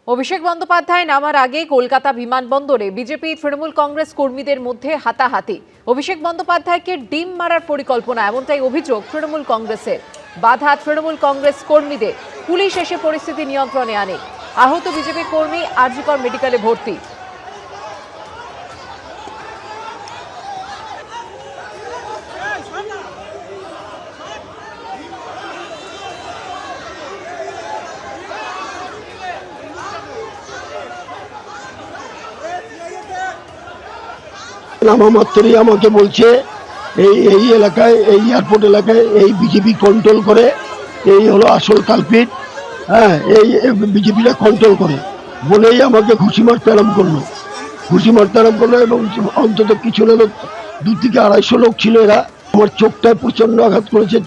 অভিষেক বন্দ্যোপাধ্যায় নামার আগে কলকাতা বিমানবন্দরে বিজেপি তৃণমূল কংগ্রেস কর্মীদের মধ্যে হাতাহাতি। অভিষেক বন্দ্যোপাধ্যায়কে ডিম মারার পরিকল্পনা, এমনটাই অভিযোগ তৃণমূল কংগ্রেসের। বাধা তৃণমূল কংগ্রেস কর্মীদের, পুলিশ এসে পরিস্থিতি নিয়ন্ত্রণে আনে। আহত বিজেপি কর্মী আরজিকর মেডিকেলে ভর্তি। নামা মাত্রই আমাকে বলছে এই এলাকায়, এই এয়ারপোর্ট এলাকায় এই বিজেপি কন্ট্রোল করে, এই হলো আসল কালপিট। হ্যাঁ, এই বিজেপিটা কন্ট্রোল করে বলেই আমাকে ঘুষি মারতে আরম্ভ করলো এবং অন্তত কিছু লোক 2 থেকে 250 লোক ছিল। এরা আমার চোখটায় প্রচন্ড আঘাত করেছে।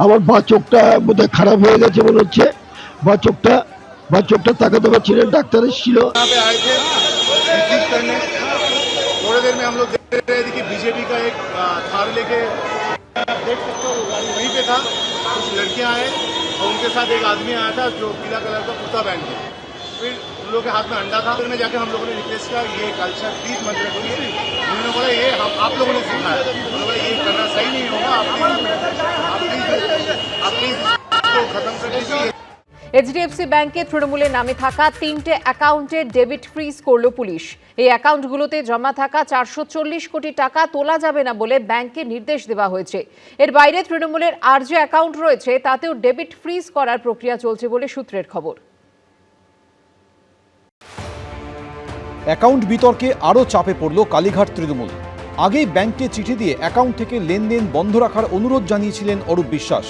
আমার বা চোখটা বোধহয় খারাপ হয়ে গেছে মনে হচ্ছে। বা চোখটা তাকাতে পারছি না। ডাক্তার এসেছিল। थोड़ी देर में हम लोग देख रहे थे कि बीजेपी का एक थार लेके देख सकते हो वहीं पे था। कुछ लड़कियां आए और उनके साथ एक आदमी आया था जो पीला कलर का कुर्ता पहन के। फिर उन लोगों के हाथ में अंडा था। में जाके हम लोगों ने रिक्वेस्ट किया ये कल्चर प्लीज मत रखिए। उन्होंने बोला ये आप लोगों ने सिखाया। उन्होंने बोला ये करना सही नहीं होगा, आप प्लीज इसको खत्म कर दीजिए। এইচডিএফসি ব্যাংকে তৃণমূলের নামে থাকা 3টে অ্যাকাউন্টে ডেবিট ফ্রিজ করল পুলিশ। এই অ্যাকাউন্টগুলোতে জমা থাকা 440 কোটি টাকা তোলা যাবে না বলে ব্যাংকে নির্দেশ দেওয়া হয়েছে। এর বাইরে তৃণমূলের আর যে অ্যাকাউন্ট রয়েছে তাতেও ডেবিট ফ্রিজ করার প্রক্রিয়া চলছে বলে সূত্রের খবর। অ্যাকাউন্ট বিতর্কে আরও চাপে পড়ল কালীঘাট তৃণমূল। আগেই ব্যাংকে চিঠি দিয়ে অ্যাকাউন্ট থেকে লেনদেন বন্ধ রাখার অনুরোধ জানিয়েছিলেন অরূপ বিশ্বাস।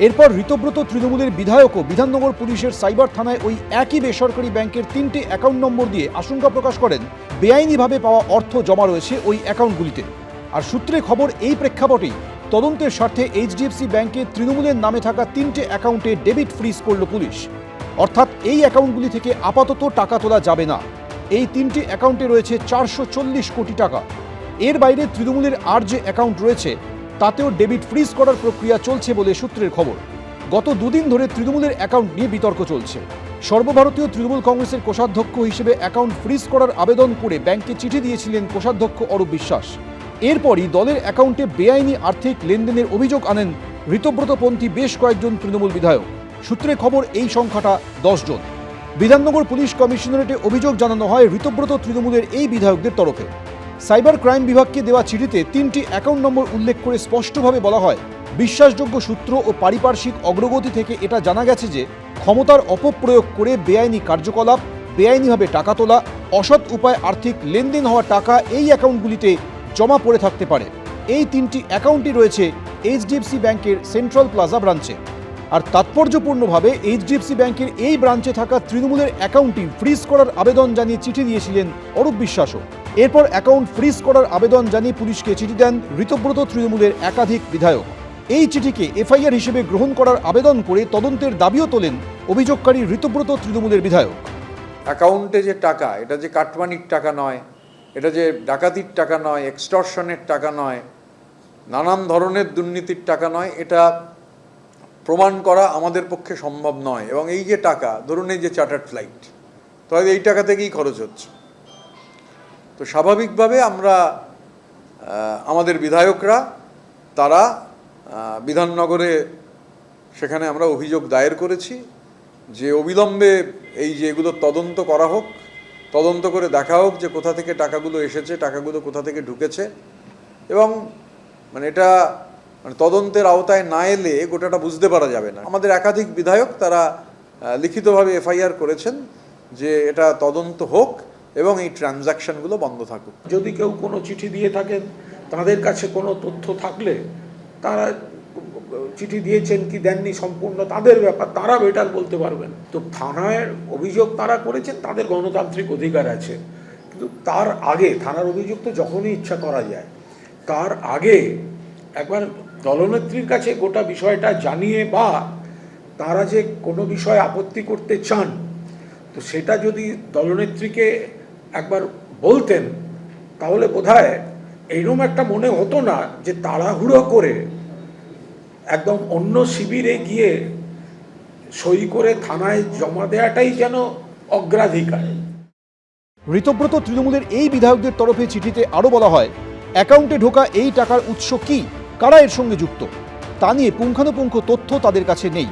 এরপর ঋতব্রত তৃণমূলের বিধায়কও বিধাননগর পুলিশের সাইবার থানায় ওই একই বেসরকারি ব্যাংকের 3টে অ্যাকাউন্ট নম্বর দিয়ে আশঙ্কা প্রকাশ করেন বেআইনিভাবে পাওয়া অর্থ জমা রয়েছে ওই অ্যাকাউন্টগুলিতে। আর সূত্রে খবর, এই প্রেক্ষাপটেই তদন্তের স্বার্থে এইচডিএফসি ব্যাংকে তৃণমূলের নামে থাকা 3টে অ্যাকাউন্টে ডেবিট ফ্রিজ করল পুলিশ। অর্থাৎ এই অ্যাকাউন্টগুলি থেকে আপাতত টাকা তোলা যাবে না। এই 3টে অ্যাকাউন্টে রয়েছে 440 কোটি টাকা। এর বাইরে তৃণমূলের আর যে অ্যাকাউন্ট রয়েছে তাতেও ডেবিট ফ্রিজ করার প্রক্রিয়া চলছে বলে সূত্রের খবর। গত 2 দিন ধরে তৃণমূলের অ্যাকাউন্ট নিয়ে বিতর্ক চলছে। সর্বভারতীয় তৃণমূল কংগ্রেসের কোষাধ্যক্ষ হিসেবে অ্যাকাউন্ট ফ্রিজ করার আবেদন করে ব্যাংকে চিঠি দিয়েছিলেন কোষাধ্যক্ষ অরূপ বিশ্বাস। এরপরই দলের অ্যাকাউন্টে বেআইনি আর্থিক লেনদেনের অভিযোগ আনেন ঋতব্রতপন্থী বেশ কয়েকজন তৃণমূল বিধায়ক। সূত্রে খবর, এই সংখ্যাটা 10 জন। বিধাননগর পুলিশ কমিশনারেটে অভিযোগ জানানো হয় ঋতব্রত তৃণমূলের এই বিধায়কদের তরফে। সাইবার ক্রাইম বিভাগকে দেওয়া চিঠিতে 3টি অ্যাকাউন্ট নম্বর উল্লেখ করে স্পষ্টভাবে বলা হয়, বিশ্বাসযোগ্য সূত্র ও পারিপার্শ্বিক অগ্রগতি থেকে এটা জানা গেছে যে ক্ষমতার অপপ্রয়োগ করে বেআইনি কার্যকলাপ, বেআইনিভাবে টাকা তোলা, অসৎ উপায়ে আর্থিক লেনদেন হওয়া টাকা এই অ্যাকাউন্টগুলিতে জমা পড়ে থাকতে পারে। এই 3টি অ্যাকাউন্টই রয়েছে এইচডিএফসি ব্যাংকের সেন্ট্রাল প্লাজা ব্রাঞ্চে। আর তাৎপর্যপূর্ণভাবে এইচডিএফসি ব্যাংকের এই ব্রাঞ্চে থাকা তৃণমূলের অ্যাকাউন্টটি ফ্রিজ করার আবেদন জানিয়ে চিঠি দিয়েছিলেন অরূপ বিশ্বাসও। এরপর অ্যাকাউন্ট ফ্রিজ করার আবেদন জানিয়ে পুলিশকে চিঠি দেন ঋতব্রত তৃণমূলের একাধিক বিধায়ক। এই চিঠিকে এফআইআর হিসেবে গ্রহণ করার আবেদন করে তদন্তের দাবিও তোলেন অভিযোগকারী ঋতব্রত তৃণমূলের বিধায়ক। অ্যাকাউন্টে যে টাকা, এটা যে কাটমানির টাকা নয়, এটা যে ডাকাতির টাকা নয়, এক্সটর্শনের টাকা নয়, নানান ধরনের দুর্নীতির টাকা নয়, এটা প্রমাণ করা আমাদের পক্ষে সম্ভব নয়। এবং এই যে টাকা, ধরুন এই যে চার্টার্ড ফ্লাইট, তো এই টাকা থেকেই খরচ হচ্ছে। তো স্বাভাবিকভাবে আমরা আমাদের বিধায়করা তারা বিধাননগরে সেখানে আমরা অভিযোগ দায়ের করেছি যে অবিলম্বে এই যে এগুলো তদন্ত করা হোক, তদন্ত করে দেখা হোক যে কোথা থেকে টাকাগুলো এসেছে, টাকাগুলো কোথা থেকে ঢুকেছে। এবং এটা তদন্তের আওতায় না এলে গোটাটা বুঝতে পারা যাবে না। আমাদের একাধিক বিধায়ক তারা লিখিতভাবে এফআইআর করেছেন যে এটা তদন্ত হোক এবং এই ট্রানজ্যাকশনগুলো বন্ধ থাকুক। যদি কেউ কোনো চিঠি দিয়ে থাকেন, তাদের কাছে কোনো তথ্য থাকলে তারা চিঠি দিয়েছেন কি দেননি সম্পূর্ণ তাদের ব্যাপার, তারা বেটার বলতে পারবেন। তো থানায় অভিযোগ তারা করেছেন, তাদের গণতান্ত্রিক অধিকার আছে। কিন্তু তার আগে থানার অভিযোগ তো যখনই ইচ্ছা করা যায়, তার আগে একবার দলনেত্রীর কাছে গোটা বিষয়টা জানিয়ে বা তারা যে কোনো বিষয়ে আপত্তি করতে চান, তো সেটা যদি দলনেত্রীকে একবার বলতেন তাহলে বোধহয় এইরকম একটা মনে হতো না যে তাড়াহুড়ো করে একদম অন্য শিবিরে গিয়ে সই করে থানায় জমা দেওয়াটাই যেন অগ্রাধিকার। ঋতব্রত তৃণমূলের এই বিধায়কদের তরফে চিঠিতে আরও বলা হয়, অ্যাকাউন্টে ঢোকা এই টাকার উৎস কি, কারা এর সঙ্গে যুক্ত, তা নিয়ে পুঙ্খানুপুঙ্খ তথ্য তাদের কাছে নেই।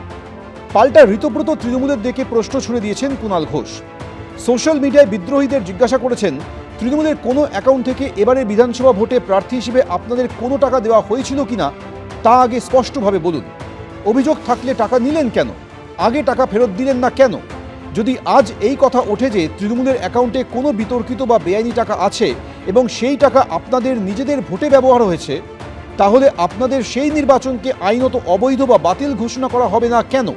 পাল্টা ঋতব্রত তৃণমূলের দিকে প্রশ্ন ছুড়ে দিয়েছেন কুণাল ঘোষ। সোশ্যাল মিডিয়ায় বিদ্রোহীদের জিজ্ঞাসা করেছেন, তৃণমূলের কোনো অ্যাকাউন্ট থেকে এবারে বিধানসভা ভোটে প্রার্থী হিসেবে আপনাদের কোনো টাকা দেওয়া হয়েছিল কিনা তা আগে স্পষ্টভাবে বলুন। অভিযোগ থাকলে টাকা নিলেন কেন, আগে টাকা ফেরত দিলেন না কেন? যদি আজ এই কথা ওঠে যে তৃণমূলের অ্যাকাউন্টে কোনো বিতর্কিত বা বেআইনি টাকা আছে এবং সেই টাকা আপনাদের নিজেদের ভোটে ব্যবহার হয়েছে, তাহলে আপনাদের সেই নির্বাচনকে আইনত অবৈধ বা বাতিল ঘোষণা করা হবে না কেন?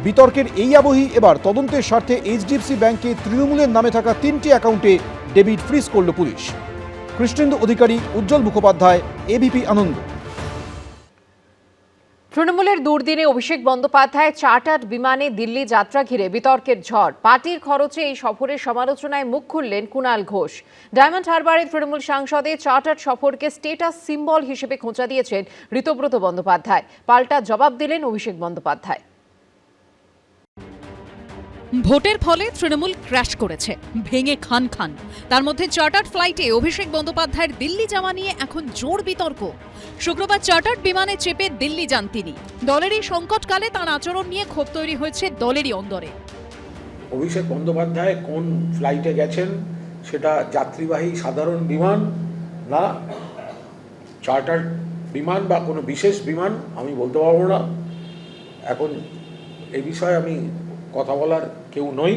বিতর্কের এই আবহেই এবার তদন্তের স্বার্থে এইচডিএফসি ব্যাংকে তৃণমূলের নামে থাকা 3টি অ্যাকাউন্টে ডেবিট ফ্রিজ করল পুলিশ। কৃষ্ণেন্দু অধিকারী, উজ্জ্বল মুখোপাধ্যায়, এবিপি আনন্দ। তৃণমূলের দুর্দিনে অভিষেক বন্দ্যোপাধ্যায় চার্টার্ড বিমানে দিল্লি যাত্রা ঘিরে বিতর্কের ঝড়। পার্টির খরচে এই সফরের সমালোচনায় মুখ খুললেন কুণাল ঘোষ। ডায়মন্ড হারবারে তৃণমূল সাংসদে চার্টার্ড সফরকে স্টেটাস সিম্বল হিসেবে খোঁচা দিয়েছেন ঋতব্রত বন্দ্যোপাধ্যায়। পাল্টা জবাব দিলেন অভিষেক বন্দ্যোপাধ্যায়। ভোটের ফলে তৃণমূল ক্র্যাশ করেছে, ভেঙে খান খান। তার মধ্যে চার্টার্ড ফ্লাইটে অভিষেক বন্দ্যোপাধ্যায়ের দিল্লি যাওয়া নিয়ে এখন জোর বিতর্ক। শুক্রবার চার্টার্ড বিমানে চেপে দিল্লি যান তিনি। দলেরই সংকটকালে তার আচরণ নিয়ে ক্ষোভ তৈরি হয়েছে দলেরই অন্দরে। অভিষেক বন্দ্যোপাধ্যায় কোন ফ্লাইটে গেছেন, সেটা যাত্রীবাহী সাধারণ বিমান না চার্টার্ড বিমান বা কোনো বিশেষ বিমান আমি বলতে পারবো না। এখন এই বিষয়ে আমি কথা বলার কেউ নই,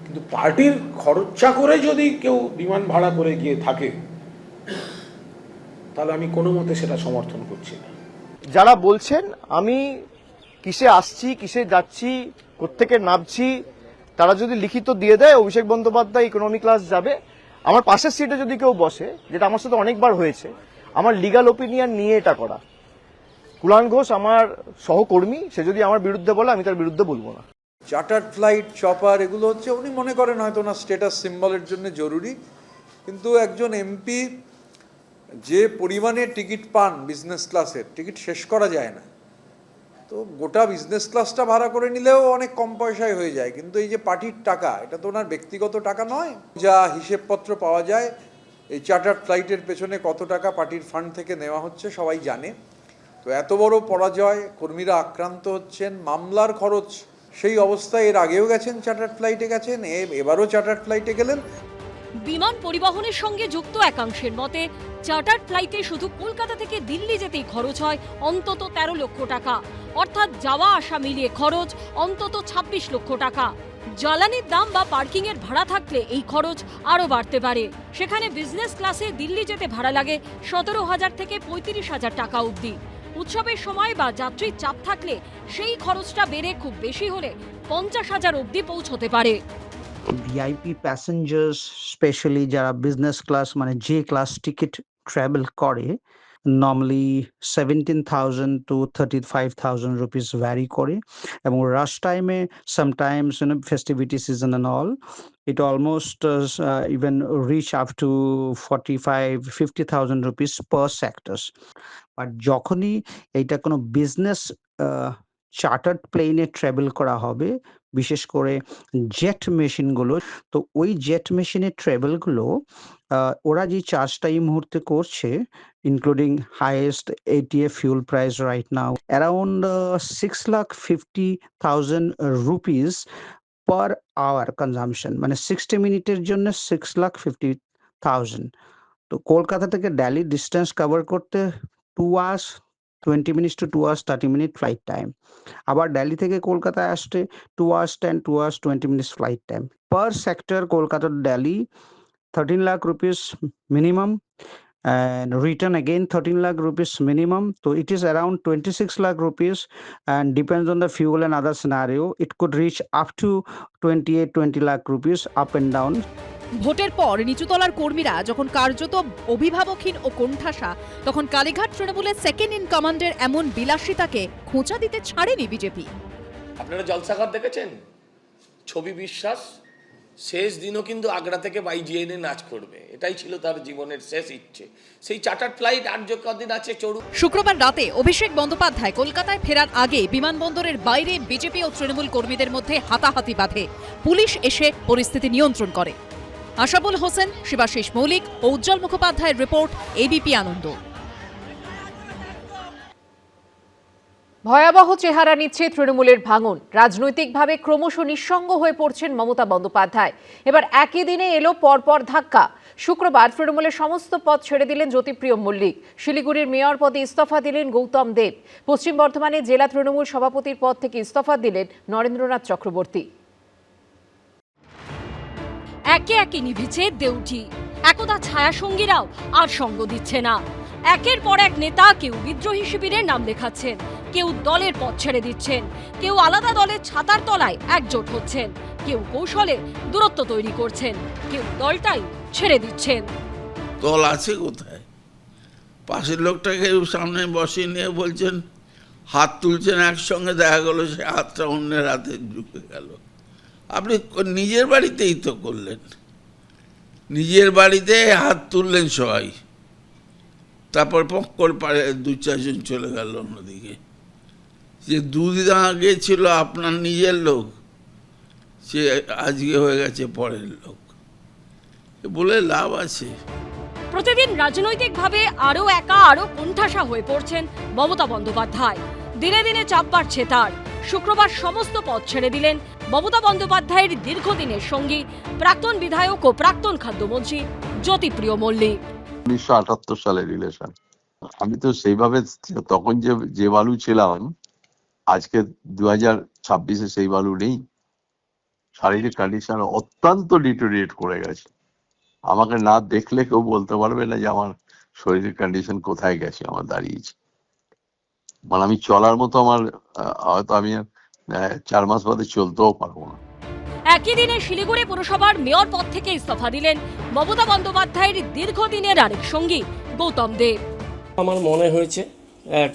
কিন্তু পার্টির খরচা করে যদি কেউ বিমান ভাড়া করে গিয়ে থাকে তাহলে আমি কোনো মতে সেটা সমর্থন করছি না। যারা বলছেন আমি কিসে আসছি, কিসে যাচ্ছি, কোত্থেকে নামছি, তারা যদি লিখিত দিয়ে দেয় অভিষেক বন্দ্যোপাধ্যায় ইকোনমি ক্লাস যাবে, আমার পাশের সিটে যদি কেউ বসে, যেটা আমার সাথে অনেকবার হয়েছে, আমার লিগ্যাল ওপিনিয়ন নিয়ে এটা করা। কুণাল ঘোষ আমার সহকর্মী, সে যদি আমার বিরুদ্ধে বলে আমি তার বিরুদ্ধে বলবো না। চার্টার্ড ফ্লাইট, চপার, এগুলো হচ্ছে উনি মনে করেন হয়তো ওনার স্ট্যাটাস সিম্বলের জন্য জরুরি, কিন্তু একজন এমপি যে পরিমাণে টিকিট পান বিজনেস ক্লাসের, টিকিট শেষ করা যায় না। তো গোটা বিজনেস ক্লাসটা ভাড়া করে নিলেও অনেক কম পয়সায় হয়ে যায়, কিন্তু এই যে পার্টির টাকা, এটা তো ওনার ব্যক্তিগত টাকা নয়। যা হিসেবপত্র পাওয়া যায় এই চার্টার্ড ফ্লাইটের পেছনে কত টাকা পার্টির ফান্ড থেকে নেওয়া হচ্ছে সবাই জানে। তো এত বড় পরাজয়, কর্মীরা আক্রান্ত হচ্ছেন, মামলার খরচ, সেই অবস্থায় এর আগেও গেছেন চার্টার্ড ফ্লাইটে গেছেন, এবারও চার্টার্ড ফ্লাইটে গেলেন। বিমান পরিবহনের সঙ্গে যুক্ত একাংশের মতে চার্টার্ড ফ্লাইটে শুধু কলকাতা থেকে দিল্লি যেতেই খরচ হয় অন্তত 13 লক্ষ টাকা, অর্থাৎ যাওয়া আসা মিলিয়ে খরচ অন্তত 26 লক্ষ টাকা। জ্বালানির দাম বা পার্কিং এর ভাড়া থাকলে এই খরচ আরও বাড়তে পারে। সেখানে বিজনেস ক্লাসে দিল্লি যেতে ভাড়া লাগে 17,000 থেকে 35,000 টাকা অবধি। উৎসবের সময় বা যাত্রীর চাপ থাকলে সেই খরচটা বেড়ে খুব বেশি হলে 50,000 অবধি পৌঁছতে পারে। ভিআইপি প্যাসেঞ্জার্স স্পেশালি যারা বিজনেস ক্লাস মানে যে ক্লাস টিকিট ট্রাভেল করে, নর্মালি 17,000 to 35,000 rupees ভ্যারি করে, এবং রাশ টাইমে sometimes festivity season and all it almost even reach up to 45-50,000 rupees per sectors. But যখনই এইটা কোনো বিজনেস চার্টার্ড প্লেনে ট্রাভেল করা হবে, বিশেষ করে জেট মেশিনগুলো, তো ওই জেট মেশিনের ট্রাভেলগুলো ওরা যে চার্জটা এই মুহূর্তে করছে, including highest ATA fuel price right now, around 6,50,000 rupees per hour consumption, মানে 60 মিনিটের জন্য 6,50,000। তো কলকাতা থেকে দিল্লি ডিস্টেন্স কভার করতে 2 hours 20 minutes to 2 hours 30 minute flight time. আবার দিল্লি থেকে কলকাতায় আসতে 2 hours 10, 2 hours 20 minutes flight time. Per sector Kolkata to Delhi 13 lakh rupees minimum, and return again 13 lakh rupees minimum. So it is around 26 lakh rupees, and depends on the fuel and other scenario. It could reach up to 28-20 lakh rupees up and down. ভোটের পর নিচুতলার কর্মীরা যখন কার্যত অভিভাবকহীন ও কোণঠাসা, তখন কালীঘাট তৃণমূলের second in কমান্ডের এমন বিলাসিতাকে খোঁচা দিতে ছাড়েনি বিজেপি। আপনারা জলসাঘর দেখেছেন? ছবি বিশ্বাস শেষ দিনও কিন্তু আগ্রা থেকে বাইজিএনে নাচ করবে, এটাই ছিল তার জীবনের শেষ ইচ্ছে। সেই চার্টার্ড ফ্লাইট আর যে কদিন আছে চড়ুক। শুক্রবার রাতে অভিষেক বন্দ্যোপাধ্যায় কলকাতায় ফেরার আগে বিমানবন্দরের বাইরে বিজেপি ও তৃণমূল কর্মীদের মধ্যে হাতাহাতি বাধে। পুলিশ এসে পরিস্থিতি নিয়ন্ত্রণ করে। আশাবুল হোসেন, শিবাশিস মৌলিক ও উজ্জ্বল মুখোপাধ্যায়ের রিপোর্ট, এবিপি আনন্দ। ভয়াবহ চেহারা নিচ্ছে তৃণমূলের ভাঙন। রাজনৈতিকভাবে ক্রমশ নিঃসঙ্গ হয়ে পড়ছেন মমতা বন্দ্যোপাধ্যায়। এবার একই দিনে এলো পরপর ধাক্কা। শুক্রবার তৃণমূলের সমস্ত পদ ছেড়ে দিলেন জ্যোতিপ্রিয় মল্লিক। শিলিগুড়ির মেয়র পদে ইস্তফা দিলেন গৌতম দেব। পশ্চিম বর্ধমানে জেলা তৃণমূল সভাপতির পদ থেকে ইস্তফা দিলেন নরেন্দ্রনাথ চক্রবর্তী। একে একে নিভিছে দেউঠি। একদা ছায়াসঙ্গীরাও আর সঙ্গ দিচ্ছে না। একের পর এক নেতা কেউ বিদ্রোহী শিবিরের নাম লেখাচ্ছেন, কেউ দলের পথ ছেড়ে দিচ্ছেন, কেউ আলাদা দলের ছাতার তলায় একজোট হচ্ছেন, কেউ কৌশলে দূরত্ব তৈরি করছেন, কেউ দলটাই ছেড়ে দিচ্ছেন। দল আছে কোথায়? পাশের লোকটাকে সামনে বসিয়ে নিয়ে বলছেন, হাত তুলছেন, একসঙ্গে দেখা গেল সে হাতটা অন্যের হাতে ঢুকে গেল। আপনি নিজের বাড়িতেই তো করলেন, নিজের বাড়িতে হাত তুললেন সবাই, তারপর পক্কর পারে দু চারজন চলে গেল অন্যদিকে। যে দুদিন আগে ছিল আপনার নিজের লোক, সে আজকে হয়ে গেছে পরের লোক, বলে লাভ আছে? প্রতিদিন রাজনৈতিকভাবে আরো একা আরো কোণঠাসা হয়ে পড়ছেন মমতা বন্দ্যোপাধ্যায়। দিনে দিনে চাপ বাড়ছে তার। শুক্রবার সমস্ত পদ ছেড়ে দিলেন মমতা বন্দ্যোপাধ্যায়ের দীর্ঘদিনের সঙ্গী প্রাক্তন বিধায়ক ও প্রাক্তন খাদ্যমন্ত্রী জ্যোতিপ্রিয় মল্লিক। 1978 সালের রিলেশন। আমি তো সেইভাবে তখন যে বালু ছিলাম, আজকে 2026-এ সেই বালু নেই। শারীরিক কন্ডিশন অত্যন্ত ডিটোরিয়েট করে গেছে। আমাকে না দেখলে কেউ বলতে পারবে না যে আমার শরীরের কন্ডিশন কোথায় গেছে, আমার দাঁড়িয়েছে। মানে আমি চলার মতো আমার হয়তো আমি 4 মাস বাদে চলতেও পারবো না। একই দিনে শিলিগুড়ি পুরসভার মেয়র পদ থেকে ইস্তফা দিলেন মমতা বন্দ্যোপাধ্যায়ের দীর্ঘদিনের আরেক সঙ্গী গৌতম দেব। আমার মনে হয়েছে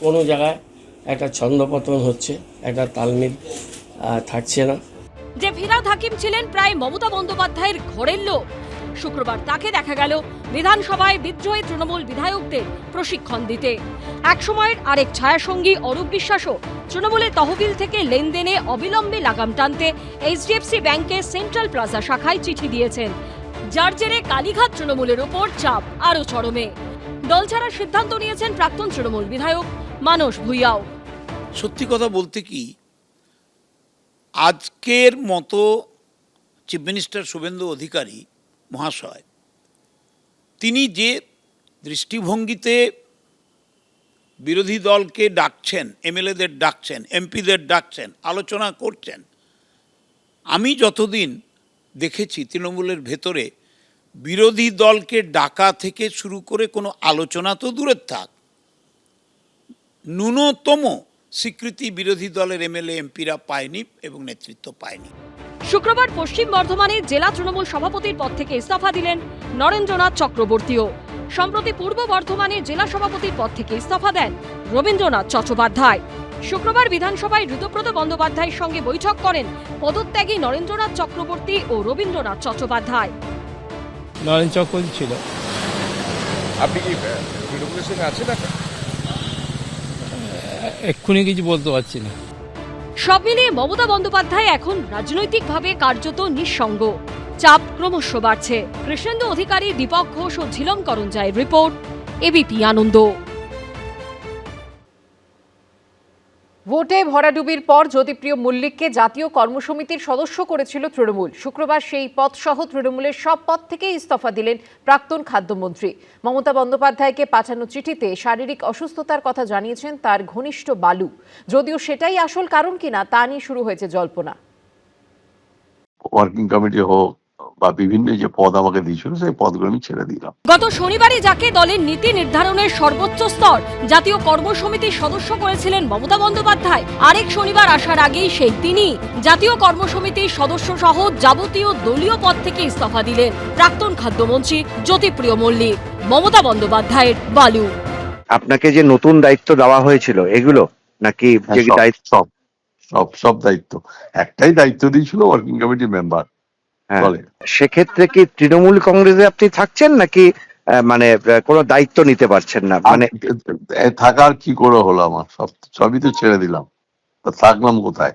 কোনো জায়গায় একটা ছন্দপতন হচ্ছে, একটা তালমিল থাকছে না। যে ফিরাদ হাকিম ছিলেন প্রায় মমতা বন্দ্যোপাধ্যায়ের ঘরের লোক, শুক্রবার তাকে দেখা গেল বিধানসভায় বিদ্রোহী তৃণমূল বিধায়কদের প্রশিক্ষণ দিতে। একসময়ের আরেক ছায়াসঙ্গী অরূপ বিশ্বাসও তৃণমূলের তহবিল থেকে লেনদেনে অবিলম্বে লাগাম টানতে এইচডিএফসি ব্যাংকের সেন্ট্রাল প্লাজা শাখায় চিঠি দিয়েছেন, যার জেরে কালীঘাট তৃণমূলের ওপর চাপ আরও চরমে। দল ছাড়ার সিদ্ধান্ত নিয়েছেন প্রাক্তন তৃণমূল বিধায়ক মানস ভূঁইয়াও। সত্যি কথা বলতে কি, আজকের মতো চিফ মিনিস্টার শুভেন্দু অধিকারী মহাশয়, তিনি যে দৃষ্টিভঙ্গিতে বিরোধী দলকে ডাকছেন, এমএলএদের ডাকছেন, এমপিদের ডাকছেন, আলোচনা করছেন, আমি যতদিন দেখেছি তৃণমূলের ভেতরে বিরোধী দলকে ডাকা থেকে শুরু করে কোনো আলোচনা তো দূরের থাক, ন্যূনতম স্বীকৃতি বিরোধী দলের এমএলএ এমপিরা পায়নি এবং নেতৃত্ব পায়নি। শুক্রবার পশ্চিম বর্ধমানে জেলা তৃণমূল সভাপতির পদ থেকে ইস্তফা দিলেন নরেন্দ্রনাথ চক্রবর্তীও। সম্প্রতি পূর্ব বর্ধমানে জেলা সভাপতির পদ থেকে ইস্তফা দেন রবীন্দ্রনাথ চট্টোপাধ্যায়। শুক্রবার বিধানসভায় ঋতব্রত বন্দ্যোপাধ্যায়ের সঙ্গে বৈঠক করেন পদত্যাগী নরেন্দ্রনাথ চক্রবর্তী ও রবীন্দ্রনাথ চট্টোপাধ্যায়। নরেন্দ্র চক্রবর্তী ছিল। আপনি কি তৃণমূলের সঙ্গে আছেন? এক্ষুনি কিছু বলতে পারছি না। সব মিলিয়ে মমতা বন্দ্যোপাধ্যায় এখন রাজনৈতিকভাবে কার্যত নিঃসঙ্গ। চাপ ক্রমশ বাড়ছে। কৃষ্ণেন্দু অধিকারী, দীপক ঘোষ ও ঝিলম করঞ্জাইয়ের রিপোর্ট, এবিপি আনন্দ। ভোটে ভরাডুবির পর জ্যোতিপ্রিয় মল্লিককে জাতীয় কর্মসমিতির সদস্য করেছিল তৃণমূল। শুক্রবার সেই পদসহ তৃণমূলের সব পদ থেকে ইস্তফা দিলেন প্রাক্তন খাদ্যমন্ত্রী। মমতা বন্দ্যোপাধ্যায়কে পাঠানো চিঠিতে শারীরিক অসুস্থতার কথা জানিয়েছেন তার ঘনিষ্ঠ বালু। যদিও সেটাই আসল কারণ কিনা তা নিয়ে শুরু হয়েছে জল্পনা। ওয়ার্কিং কমিটি হোক বা বিভিন্ন যে পদ আমাকে দিয়েছিল, সেই পদগুলো আমি ছেড়ে দিলাম। গত শনিবারই যাকে দলের নীতি নির্ধারণের সর্বোচ্চ স্তর জাতীয় কর্মসমিতির সদস্য করেছিলেন মমতা বন্দ্যোপাধ্যায়, আরেক শনিবার আসার আগেই সেই তিনি জাতীয় কর্মসমিতির সদস্য সহ যাবতীয় দলীয় পদ থেকে ইস্তফা দিলেন প্রাক্তন খাদ্যমন্ত্রী জ্যোতিপ্রিয় মল্লিক, মমতা বন্দ্যোপাধ্যায়ের বালু। আপনাকে যে নতুন দায়িত্ব দেওয়া হয়েছিল এগুলো নাকি যে দায়িত্ব? সব দায়িত্ব, একটাই দায়িত্ব দিয়েছিল ওয়ার্কিং কমিটি মেম্বার, দলে। সেক্ষেত্রে কি তৃণমূল কংগ্রেসে আপনি থাকছেন নাকি মানে কোনো দায়িত্ব নিতে পারছেন না? মানে থাকার কি করে হলো, আমার সবই তো ছেড়ে দিলাম, তা থাকলাম কোথায়?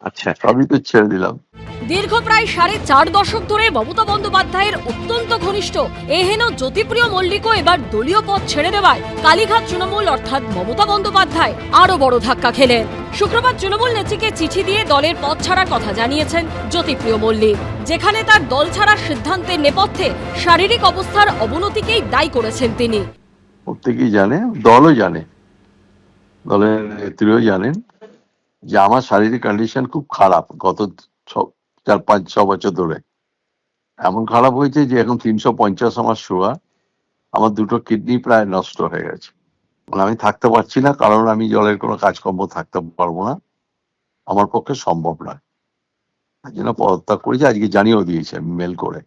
আচ্ছা, সবই তো ছেড়ে দিলাম। দীর্ঘ প্রায় 4.5 দশক ধরে মমতা বন্দ্যোপাধ্যায়ের অত্যন্ত ঘনিষ্ঠ এহেন জ্যোতিপ্রিয় মল্লিকও এবার দলীয় পদ ছেড়ে দেওয়ায় কালীঘাট তৃণমূল অর্থাৎ মমতা বন্দ্যোপাধ্যায় আরো বড় ধাক্কা খেলেন। শুক্রবার তৃণমূল নেত্রীকে চিঠি দিয়ে দলের পদ ছাড়ার কথা জানিয়েছেন জ্যোতিপ্রিয় মল্লিক, যেখানে তার দল ছাড়ার সিদ্ধান্তের নেপথ্যে শারীরিক অবস্থার অবনতিকেই দায়ী করেছেন তিনি। প্রত্যেকেই জানে, দলও জানে, দলের নেত্রীও জানেন যে আমার শারীরিক কন্ডিশন খুব খারাপ। গত 4-5-6 বছর ধরে এমন খারাপ হয়েছে যে এখন 350 আমার সুগার, আমার 2টো কিডনি প্রায় নষ্ট হয়ে গেছে। আমি থাকতে পারছি না, কারণ আমি দলের কোনো কাজকর্ম থাকতে পারবো না, আমার পক্ষে সম্ভব নয়। তাই জন্য পদত্যাগ করেছি, আজকে জানিয়েও দিয়েছে মেল করে।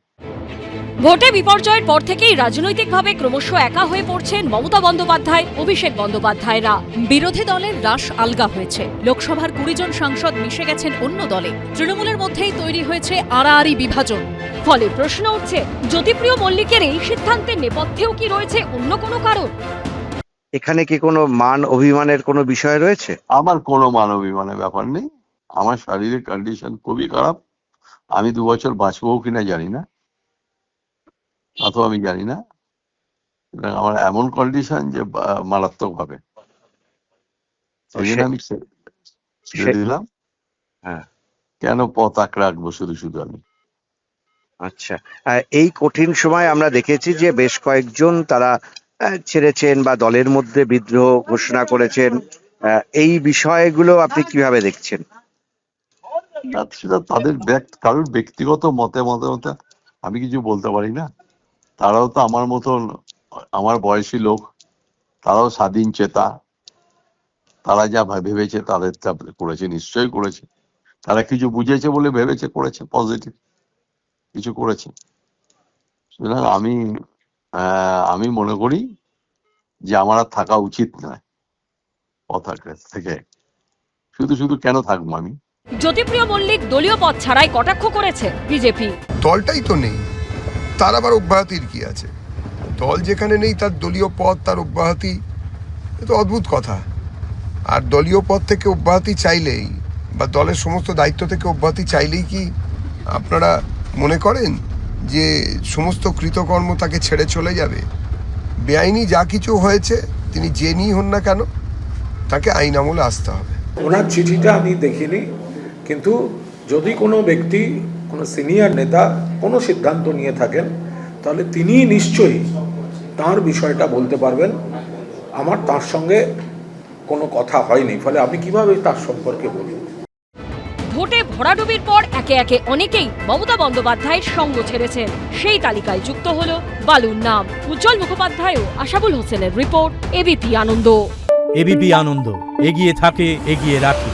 ভোটে বিপর্যয়ের পর থেকেই রাজনৈতিকভাবে ক্রমশ একা হয়ে পড়ছেন মমতা বন্দ্যোপাধ্যায়, অভিষেক বন্দ্যোপাধ্যায়রা। বিরোধী দলের রাশ আলগা হয়েছে, লোকসভার 20 জন সাংসদ মিশে গেছেন অন্য দলে, তৃণমূলের মধ্যেই তৈরি হয়েছে আড়াআড়ি বিভাজন। ফলে প্রশ্ন উঠছে, জ্যোতিপ্রিয় মল্লিকের এই সিদ্ধান্তের নেপথ্যেও কি রয়েছে অন্য কোনো কারণ? এখানে কি কোনো মান অভিমানের কোনো বিষয় রয়েছে? আমার কোনো মানবিমানের ব্যাপার নেই, আমার শারীরিক কন্ডিশন খুবই খারাপ। আমি 2 বছর বাঁচবো কিনা জানি না, তা তো আমি জানি না। আমার এমন কন্ডিশন যে মারাত্মক ভাবে, আমি ছেড়ে দিলাম। হ্যাঁ, কেন পথ আঁকড়ে রাখবো শুধু শুধু আমি? আচ্ছা, এই কঠিন সময় আমরা দেখেছি যে বেশ কয়েকজন তারা ছেড়েছেন বা দলের মধ্যে বিদ্রোহ ঘোষণা করেছেন। এই বিষয়গুলো আপনি কিভাবে দেখছেন? সেটা তাদের কারোর ব্যক্তিগত মতে আমি কিছু বলতে পারি না। তারাও তো আমার মতন, আমার বয়সী লোক, তারাও স্বাধীন চেতা, তারা যা ভেবেছে তাদের করেছে, নিশ্চয়ই করেছে। তারা কিছু বুঝেছে বলে ভেবেছে, করেছে, পজিটিভ কিছু করেছে। সুতরাং আমি মনে করি যে আমার আর থাকা উচিত নয় কথা থেকে। শুধু কেন থাকবো আমি? জ্যোতিপ্রিয় মল্লিক দলীয় পদ ছাড়াই কটাক্ষ করেছে বিজেপি। দলটাই তো নেই, তার আবার অব্যাহতির কি আছে? দল যেখানে নেই তার দলীয় পদ, তার অব্যাহতি, এ তো অদ্ভুত কথা। আর দলীয় পদ থেকে অব্যাহতি চাইলেই বা দলের সমস্ত দায়িত্ব থেকে অব্যাহতি চাইলেই কি আপনারা মনে করেন যে সমস্ত কৃতকর্ম তাকে ছেড়ে চলে যাবে? বেআইনি যা কিছু হয়েছে, তিনি যে নিই হন না কেন, তাকে আইন আমলে আসতে হবে। ওনার চিঠিটা আমি দেখিনি, কিন্তু যদি কোনো ব্যক্তি, কোনো সিনিয়র নেতা কোনো সিদ্ধান্ত নিয়ে থাকেন, তাহলে তিনি নিশ্চয়ই তার বিষয়টা বলতে পারবেন। আমার তার সঙ্গে কোনো কথা হয়নি, ফলে আমি কিভাবে তার সম্পর্কে বলব? ভোটে ভরাডুবির পর একে একে অনেকেই মমতা বন্দ্যোপাধ্যায়ের সঙ্গ ছেড়েছেন। সেই তালিকায় যুক্ত হলো বালুর নাম। উজ্জ্বল মুখোপাধ্যায় ও আশাবুল হোসেনের রিপোর্ট, এবিপি আনন্দ। এবিপি আনন্দ, এগিয়ে থাকে, এগিয়ে রাখে।